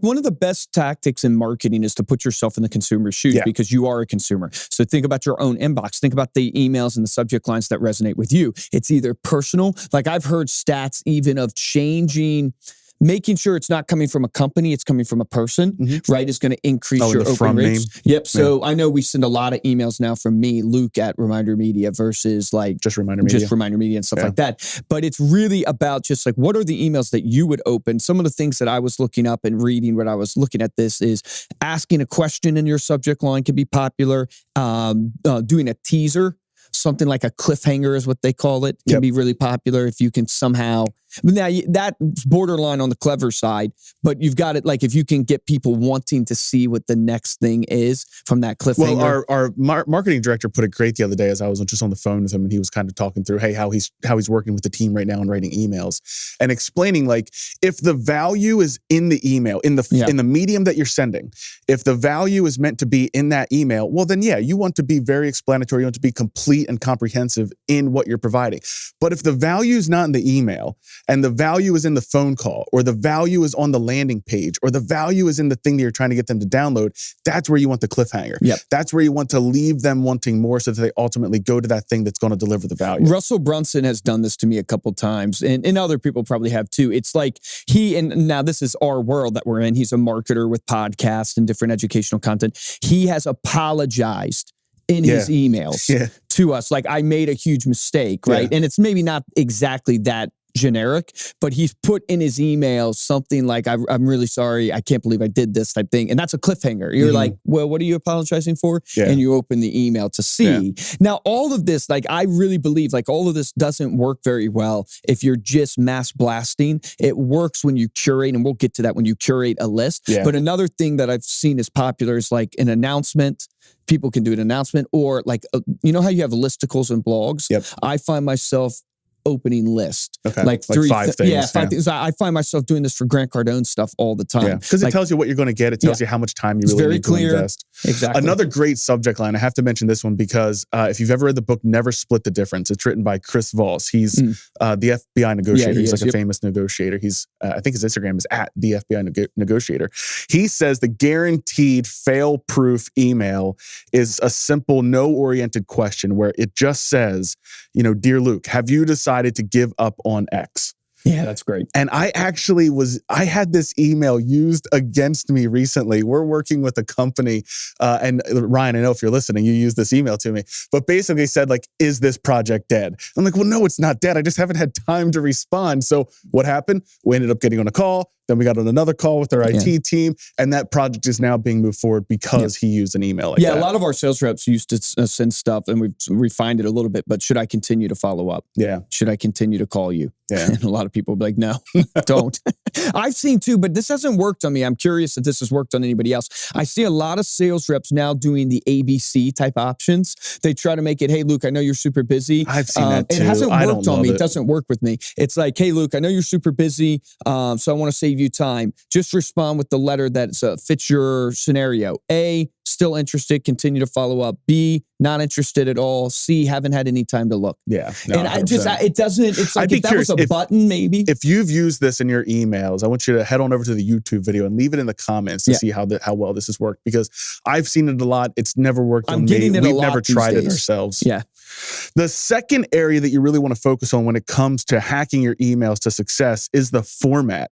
One of the best tactics in marketing is to put yourself in the consumer's shoes because you are a consumer. So think about your own inbox. Think about the emails and the subject lines that resonate with you. It's either personal, like I've heard stats even of making sure it's not coming from a company, it's coming from a person, right? Is going to increase your open rates. Yep. So I know we send a lot of emails now from me, Luke at ReminderMedia versus like just ReminderMedia and stuff like that. But it's really about just like, what are the emails that you would open? Some of the things that I was looking up and reading when I was looking at this is asking a question in your subject line can be popular. Doing a teaser, something like a cliffhanger is what they call it, can be really popular if you can somehow. Now, that's borderline on the clever side, but you've got it like if you can get people wanting to see what the next thing is from that cliffhanger. Well, our marketing director put it great the other day as I was just on the phone with him, and he was kind of talking through, how he's working with the team right now and writing emails and explaining like if the value is in the email, in the medium that you're sending, if the value is meant to be in that email, well then you want to be very explanatory, you want to be complete and comprehensive in what you're providing. But if the value is not in the email, and the value is in the phone call, or the value is on the landing page, or the value is in the thing that you're trying to get them to download, that's where you want the cliffhanger. That's where you want to leave them wanting more so that they ultimately go to that thing that's going to deliver the value. Russell Brunson has done this to me a couple times, and other people probably have too. It's like and now this is our world that we're in. He's a marketer with podcasts and different educational content. He has apologized in his emails to us. Like, I made a huge mistake, right? And it's maybe not exactly that generic, but he's put in his email something like, I'm really sorry, I can't believe I did this type thing. And that's a cliffhanger. You're like, well, what are you apologizing for? And you open the email to see. Now, all of this, like, I really believe like all of this doesn't work very well if you're just mass blasting. It works when you curate, and we'll get to that when you curate a list. But another thing that I've seen is popular is like an announcement. People can do an announcement, or like, you know how you have listicles and blogs? I find myself opening list. Like 5 things. 5 things. I find myself doing this for Grant Cardone's stuff all the time. Because it tells you what you're going to get. It tells you how much time you really need to invest. Another great subject line. I have to mention this one because if you've ever read the book Never Split the Difference, it's written by Chris Voss. He's the FBI negotiator. He's like a famous negotiator. He's I think his Instagram is at the FBI negotiator. He says the guaranteed fail-proof email is a simple, no-oriented question where it just says, dear Luke, have you decided to give up on X? Yeah, that's great. And I had this email used against me recently. We're working with a company, and Ryan, I know if you're listening, you used this email to me, but basically said like, is this project dead? I'm like, well, no, it's not dead. I just haven't had time to respond. So what happened? We ended up getting on a call. Then we got on another call with our IT team, and that project is now being moved forward because he used an email like that. A lot of our sales reps used to send stuff, and we've refined it a little bit, but should I continue to follow up? Should I continue to call you? And a lot of people will be like, no, don't. I've seen too, but this hasn't worked on me. I'm curious if this has worked on anybody else. I see a lot of sales reps now doing the ABC type options. They try to make it, hey, Luke, I know you're super busy. I've seen that too. It hasn't worked on me. It doesn't work with me. It's like, hey, Luke, I know you're super busy, so I want to save you time. Just respond with the letter that fits your scenario. A, still interested, continue to follow up. B, not interested at all. C, haven't had any time to look. And it doesn't, it's like, if that was a button, maybe. If you've used this in your emails, I want you to head on over to the YouTube video and leave it in the comments to see how well this has worked, because I've seen it a lot. It's never worked on me. We've never tried it ourselves. The second area that you really want to focus on when it comes to hacking your emails to success is the format.